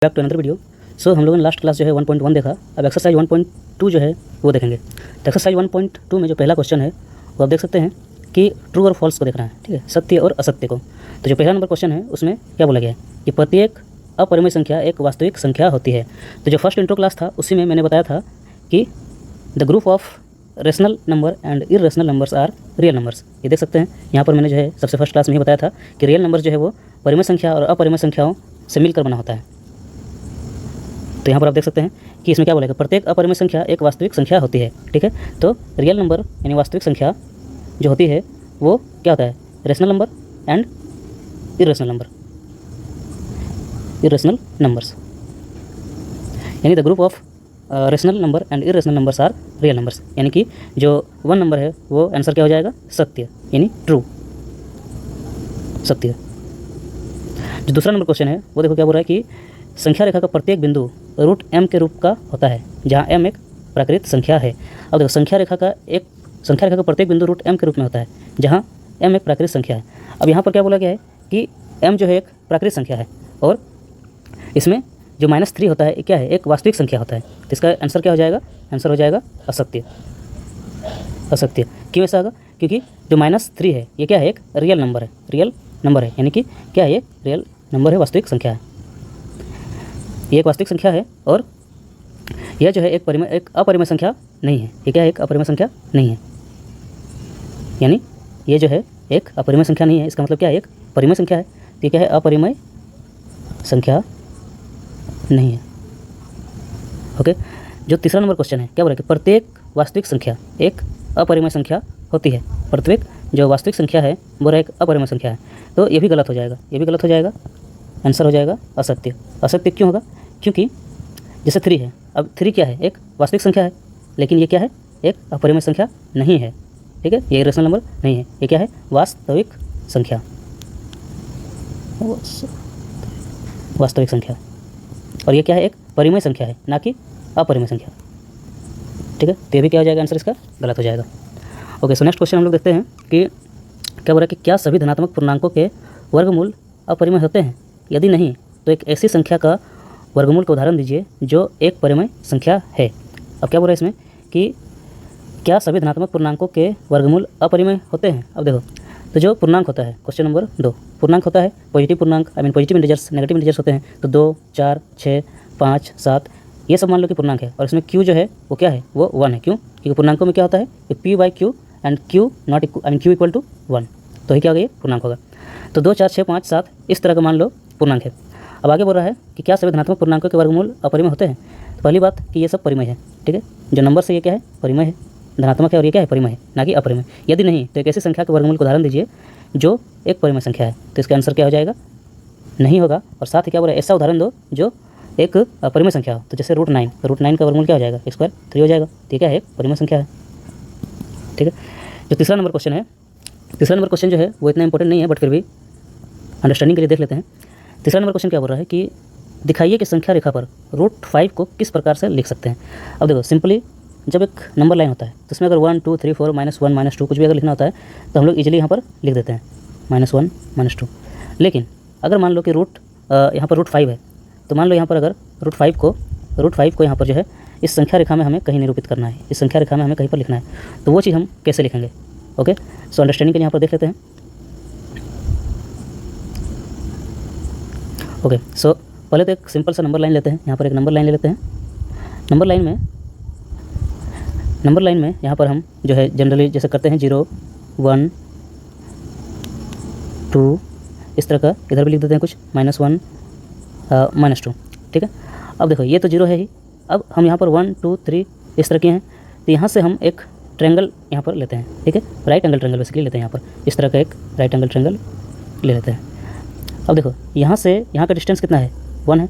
Back to another video. So हम लोगों ने लास्ट क्लास जो है 1.1 देखा। अब एक्सरसाइज 1.2 जो है वो देखेंगे। तो एक्सरसाइज 1.2 में जो पहला क्वेश्चन है वो आप देख सकते हैं कि ट्रू और फॉल्स को देखना है, ठीक है, सत्य और असत्य को। तो जो पहला नंबर क्वेश्चन है उसमें क्या बोला गया है कि प्रत्येक अपरिमेय संख्या एक वास्तविक संख्या होती है। तो जो फर्स्ट इंट्रो क्लास था उसी में मैंने बताया था कि the group of rational number and irrational numbers are real numbers. ये देख सकते हैं यहाँ पर मैंने जो है सबसे फर्स्ट क्लास में ही बताया था कि रियल नंबर जो है वो परिमेय संख्या और अपरिमेय संख्याओं से मिलकर बना होता है। तो यहाँ पर आप देख सकते हैं कि इसमें क्या बोलेगा, प्रत्येक अपरिमेय संख्या एक वास्तविक संख्या होती है, ठीक है। तो रियल नंबर यानी वास्तविक संख्या जो होती है वो क्या होता है, rational number and irrational number, irrational numbers यानी the group of rational number and irrational numbers are real numbers. यानी कि जो 1 नंबर है वो आंसर क्या हो जाएगा, सत्य यानी ट्रू, सत्य। जो दूसरा नंबर क्वेश्चन है वो देखो क्या बोल रहा है कि संख्या रेखा का प्रत्येक बिंदु रूट m के रूप का होता है, जहाँ m एक प्राकृत संख्या है। अब देखो संख्या रेखा का प्रत्येक बिंदु रूट m के रूप में होता है, जहाँ m एक प्राकृत संख्या है। अब यहाँ पर क्या बोला गया है कि m जो है एक प्राकृत संख्या है और इसमें जो -3 होता है क्या है, एक वास्तविक संख्या होता है। तो इसका आंसर क्या हो जाएगा, आंसर हो जाएगा असत्य। असत्य क्यों ऐसा होगा, क्योंकि जो -3 है ये क्या है, एक रियल नंबर है, रियल नंबर है, यानी कि क्या है, ये रियल नंबर है, वास्तविक संख्या है, ये एक वास्तविक संख्या है। और यह जो है एक अपरिमेय संख्या नहीं है। ये क्या है, एक अपरिमेय संख्या नहीं है, यानी ये जो है एक अपरिमेय संख्या नहीं है। इसका मतलब क्या है, एक परिमेय संख्या है। तो ये क्या है, अपरिमेय संख्या नहीं है। ओके। जो तीसरा नंबर क्वेश्चन है क्या बोला कि प्रत्येक वास्तविक संख्या एक अपरिमेय संख्या होती है। प्रत्येक जो वास्तविक संख्या है वो एक अपरिमेय संख्या है। तो ये भी गलत हो जाएगा, ये भी गलत हो जाएगा, आंसर हो जाएगा असत्य। असत्य क्यों होगा, क्योंकि जैसे 3 है, अब 3 क्या है, एक वास्तविक संख्या है, लेकिन ये क्या है, एक अपरिमेय संख्या नहीं है, ठीक है, ये रेशनल नंबर नहीं है, ये क्या है, वास्तविक संख्या, वास्तविक संख्या। और ये क्या है, एक परिमेय संख्या है, ना कि अपरिमेय संख्या, ठीक है। तो ये भी क्या हो जाएगा, आंसर इसका गलत हो जाएगा। ओके। सो नेक्स्ट क्वेश्चन हम लोग देखते हैं कि क्या बोल रहा है कि क्या सभी धनात्मक पूर्णांकों के वर्गमूल अपरिमेय होते हैं, यदि नहीं तो एक ऐसी संख्या का वर्गमूल का उदाहरण दीजिए जो एक परिमेय संख्या है। अब क्या बोल रहा है इसमें कि क्या सभी धनात्मक पूर्णांकों के वर्गमूल अपरिमेय होते हैं। अब देखो, तो जो पूर्णांक होता है, क्वेश्चन नंबर 2, पूर्णांक होता है पॉजिटिव पूर्णांक, पॉजिटिव इंटीजर्स, नेगेटिव इंटीजर्स होते हैं। तो 2, 4, 6, 5, 7 ये सब मान लो कि पूर्णांक है। और इसमें q जो है वो क्या है, वो 1 है। क्यों, क्योंकि पूर्णांकों में क्या होता है कि p/q and q not q equal to 1, तो ही क्या होगा, ये पूर्णांक होगा। तो 2, 4, 6, 5, 7 इस तरह का मान लो पूर्णांक है। अब आगे बोल रहा है कि क्या सभी धनात्मक पूर्णांकों के वर्गमूल अपरिमेय होते हैं। तो पहली बात कि ये सब परिमेय है, ठीक है, जो नंबर से ये क्या है, परिमेय है, धनात्मक है, और ये क्या है, परिमेय है, ना कि अपरिमेय। यदि नहीं तो एक ऐसी संख्या के वर्गमूल का उदाहरण दीजिए जो एक परिमेय संख्या है। तो इसका आंसर क्या हो जाएगा, नहीं होगा। और साथ ही क्या बोल रहा है, ऐसा उदाहरण दो जो एक परिमेय संख्या हो। तो जैसे √9, तो √9 का वर्गमूल क्या हो जाएगा, स्क्वायर 3 हो जाएगा। तो ये क्या है, एक परिमेय संख्या है, ठीक है। जो तीसरा नंबर क्वेश्चन है, तीसरा नंबर क्वेश्चन जो है वो इतना इंपॉर्टेंट नहीं है, बट फिर भी अंडरस्टैंडिंग के लिए देख लेते हैं। तीसरा नंबर क्वेश्चन क्या बोल रहा है कि दिखाइए कि संख्या रेखा पर √5 को किस प्रकार से लिख सकते हैं। अब देखो, सिंपली जब एक नंबर लाइन होता है तो उसमें अगर 1, 2, 3, 4, -1, -2 कुछ भी अगर लिखना होता है तो हम लोग इजीली यहाँ पर लिख देते हैं -1, -2। लेकिन अगर मान लो कि यहाँ पर √5 है, तो मान लो यहाँ पर अगर √5 को यहाँ पर जो है इस संख्या रेखा में हमें कहीं निरूपित करना है, इस संख्या रेखा में हमें कहीं पर लिखना है, तो वो चीज़ हम कैसे लिखेंगे। ओके। सो अंडरस्टैंडिंग के लिए यहाँ पर देख लेते हैं। ओके। सो पहले तो एक सिंपल सा नंबर लाइन लेते हैं। यहाँ पर एक नंबर लाइन ले लेते हैं। नंबर लाइन में यहाँ पर हम जो है जनरली जैसे करते हैं 0, 1, 2 इस तरह का, इधर भी लिख देते हैं कुछ -1, -2, ठीक है। अब देखो ये तो 0 है ही। अब हम यहाँ पर 1, 2, 3 इस तरह के हैं, तो यहाँ से हम एक ट्रायंगल यहाँ पर लेते हैं, ठीक है, राइट एंगल ट्रायंगल बेसिकली लेते हैं। यहाँ पर इस तरह का एक राइट एंगल ट्रायंगल ले लेते हैं। अब देखो यहाँ से यहाँ का डिस्टेंस कितना है, 1 है,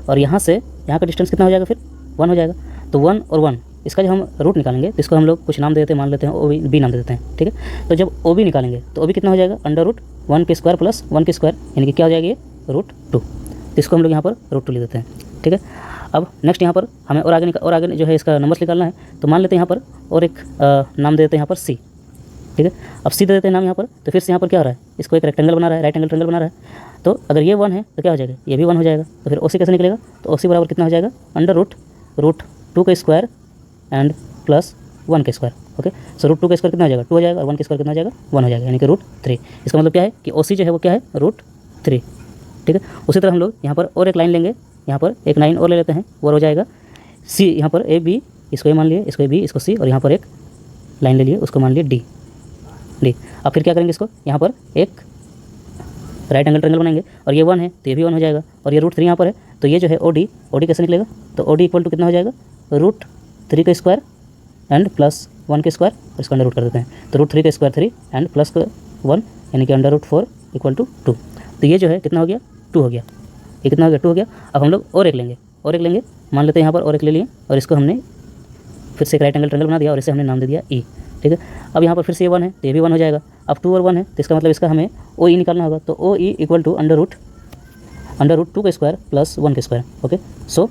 और यहाँ से यहाँ का डिस्टेंस कितना हो जाएगा, फिर 1 हो जाएगा। तो 1 और 1 इसका जब हम रूट निकालेंगे तो इसको हम लोग कुछ नाम दे देते हैं, मान लेते हैं OB नाम दे देते हैं, ठीक है। तो जब OB निकालेंगे तो OB कितना हो जाएगा, √1 के स्क्वायर प्लस 1 के स्क्वायर, यानी कि क्या हो जाएगा, ये √2। तो इसको हम लोग यहाँ पर √2 लिख देते हैं, ठीक है। अब नेक्स्ट यहाँ पर हमें और आगे जो है इसका नंबर्स निकालना है, तो मान लेते हैं यहाँ पर और एक नाम दे देते हैं यहाँ पर C। ठीक है। अब सी दे देते हैं नाम यहाँ पर, तो फिर से यहाँ पर क्या हो रहा है, इसको एक रेक्टेंगल बना रहा है, राइट एंगल ट्रायंगल बना रहा है। तो अगर ये 1 है तो क्या हो जाएगा, ये भी 1 हो जाएगा। तो फिर ओसी कैसे निकलेगा, तो ओसी बराबर कितना हो जाएगा, अंडर रूट 2 का स्क्वायर एंड प्लस 1 का स्क्वायर। ओके, सो रूट 2 का स्क्वायर कितना हो जाएगा, 2 हो जाएगा, और 1 का स्क्वायर कितना हो जाएगा, 1 हो जाएगा, यानी कि √3। इसका मतलब क्या है कि ओसी जो है वो क्या है, √3। ठीक है। उसी तरह हम लोग यहाँ पर और एक लाइन लेंगे, यहाँ पर एक लाइन और ले लेते हैं, वो हो जाएगा सी, यहाँ पर ए बी, इसको ए मान लिए, इसको बी, इसको सी, और यहाँ पर एक लाइन ले लिए, उसको मान लिए डी। अब फिर क्या करेंगे, इसको यहाँ पर एक राइट एंगल ट्रायंगल बनाएंगे, और ये 1 है तो ये भी 1 हो जाएगा, और ये √3 यहाँ पर है, तो ये जो है ओडी कैसे निकलेगा, तो ओडी इक्वल टू कितना हो जाएगा, √3 का स्क्वायर एंड प्लस 1 के स्क्वायर, और इसको अंडर रूट कर देते हैं, तो √3 का स्क्वायर 3 एंड प्लस 1 यानी कि अंडर √4 इक्वल टू 2। तो ये जो है कितना हो गया, 2 हो गया, ये कितना हो गया, 2 हो गया। अब हम लोग और एक लेंगे, मान लेते हैं यहाँ पर और एक ले लिए, और इसको हमने फिर से एक राइट एंगल ट्रायंगल बना दिया, और इसे हमने नाम दे दिया ई। ठीक है। अब यहाँ पर फिर से ये 1 है तो ये भी 1 हो जाएगा। अब 2 और 1 है तो इसका मतलब इसका हमें ओ ई निकालना होगा, तो O E equal to under root 2 का स्क्वायर प्लस 1 का स्क्वायर। ओके, सो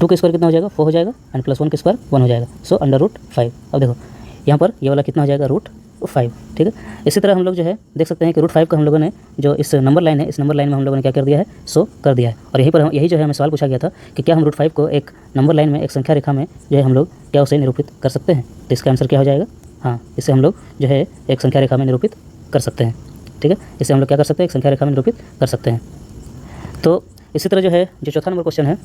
2 का स्क्वायर कितना हो जाएगा, 4 हो जाएगा, एंड प्लस 1 का स्क्वायर 1 हो जाएगा, सो अंडर √5। अब देखो यहाँ पर ये वाला कितना हो जाएगा, √5। ठीक है। इसी तरह हम लोग जो है देख सकते हैं कि √5 का हम लोगों ने जो इस नंबर लाइन है, इस नंबर लाइन में हम लोगों ने क्या कर दिया है, सो कर दिया है। और यहीं पर यही जो है हमें सवाल पूछा गया था कि क्या हम √5 को एक नंबर लाइन में, एक संख्या रेखा में जो है हम लोग क्या उसे निरूपित कर सकते हैं। तो इसका आंसर क्या हो जाएगा, हाँ, इसे हम लोग जो है एक संख्या रेखा में निरूपित कर सकते हैं। ठीक है, इसे हम लोग क्या कर सकते हैं, एक संख्या रेखा में निरूपित कर सकते हैं। तो इसी तरह जो है जो चौथा नंबर क्वेश्चन है,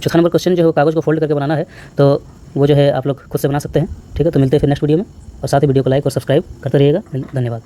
चौथा नंबर क्वेश्चन जो है कागज़ को फोल्ड करके बनाना है, तो वो जो है आप लोग खुद से बना सकते हैं। ठीक है, तो मिलते हैं फिर नेक्स्ट वीडियो में, और साथ ही वीडियो को लाइक और सब्सक्राइब करते रहिएगा। धन्यवाद।